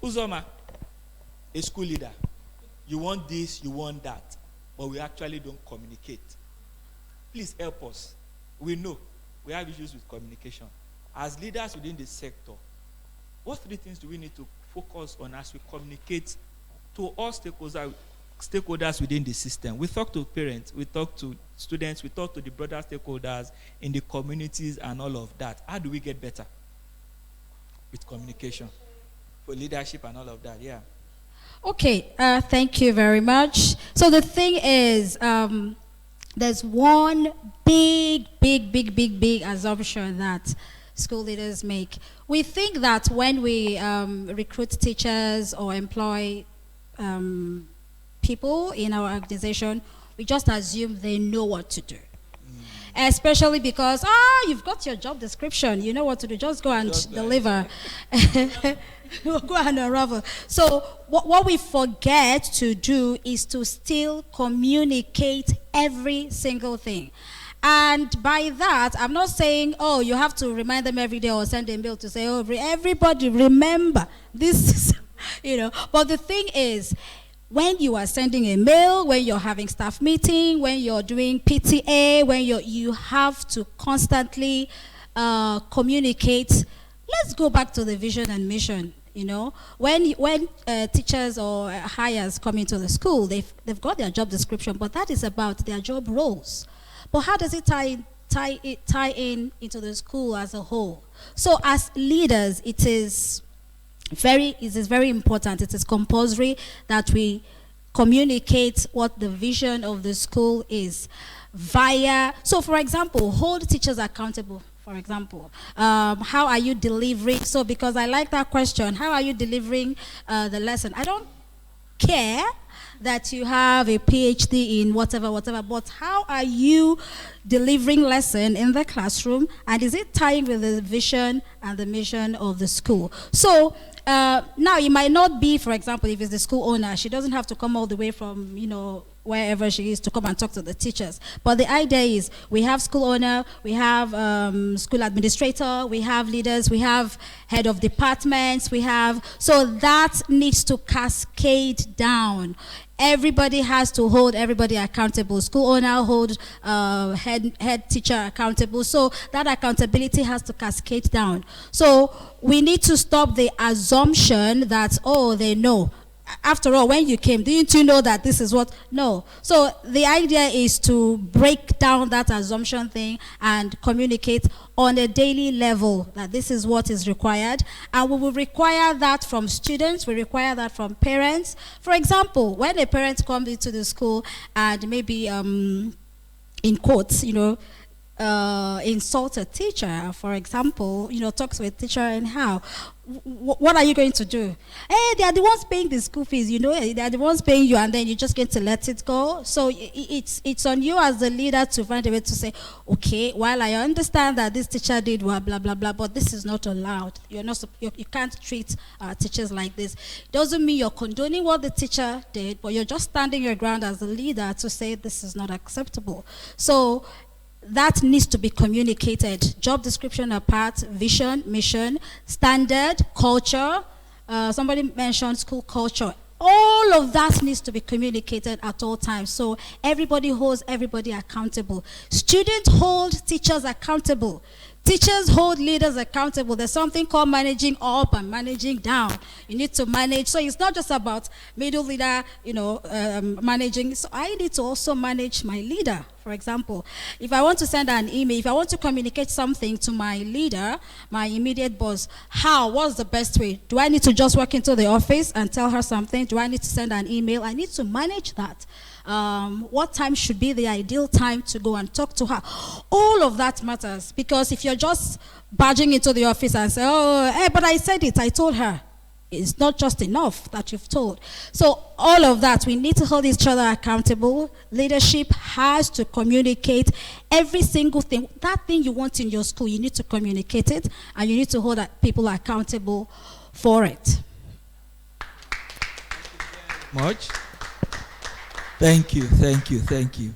UZOMA, a school leader. You want this, you want that, but we actually don't communicate. Please help us. We know we have issues with communication. As leaders within the sector, what 3 things do we need to focus on as we communicate to all stakeholders within the system? We talk to parents, we talk to students, we talk to the broader stakeholders in the communities and all of that. How do we get better with communication for leadership and all of that? Yeah. Okay, thank you very much. So the thing is, there's one big assumption that school leaders make. We think that when we recruit teachers or employ people in our organization, we just assume they know what to do. Especially because, you've got your job description, you know what to do, just go and deliver. Go and unravel. So what we forget to do is to still communicate every single thing. And by that, I'm not saying, you have to remind them every day or send a mail to say, everybody remember this, But the thing is, when you are sending a mail, when you're having staff meeting, when you're doing PTA, when you have to constantly communicate. Let's go back to the vision and mission. When teachers or hires come into the school, they've got their job description, but that is about their job roles. But how does it tie in into the school as a whole? So as leaders, it is very important. It is compulsory that we communicate what the vision of the school is so for example, hold teachers accountable. For example, how are you delivering? So because I like that question, how are you delivering the lesson? I don't care that you have a PhD in whatever, but how are you delivering lesson in the classroom? And is it tying with the vision and the mission of the school? So now it might not be, for example, if it's the school owner, she doesn't have to come all the way from, wherever she is to come and talk to the teachers. But the idea is we have school owner, we have school administrator, we have leaders, we have head of departments, so that needs to cascade down. Everybody has to hold everybody accountable. School owner hold head teacher accountable. So that accountability has to cascade down. So we need to stop the assumption that, they know. After all, when you came, didn't you know that this is what? No. So the idea is to break down that assumption thing and communicate on a daily level that this is what is required. And we will require that from students. We require that from parents. For example, when a parent comes into the school and maybe, in quotes, insult a teacher, for example, talks with teacher and how, what are you going to do? Hey, they are the ones paying the school fees, they are the ones paying you, and then you're just going to let it go. So it's on you as the leader to find a way to say, okay, while I understand that this teacher did blah, blah, blah, but this is not allowed. You can't treat teachers like this. Doesn't mean you're condoning what the teacher did, but you're just standing your ground as a leader to say this is not acceptable. So that needs to be communicated. Job description apart, vision, mission, standard, culture. Somebody mentioned school culture. All of that needs to be communicated at all times. So everybody holds everybody accountable. Students hold teachers accountable. Teachers hold leaders accountable. There's something called managing up and managing down. You need to manage. So it's not just about middle leader, managing. So I need to also manage my leader. For example, if I want to send an email, if I want to communicate something to my leader, my immediate boss, what's the best way? Do I need to just walk into the office and tell her something? Do I need to send an email? I need to manage that. What time should be the ideal time to go and talk to her? All of that matters, because if you're just barging into the office and say, but I said it, I told her. It's not just enough that you've told. So all of that, we need to hold each other accountable. Leadership has to communicate every single thing. That thing you want in your school, you need to communicate it, and you need to hold people accountable for it. Much. Thank you.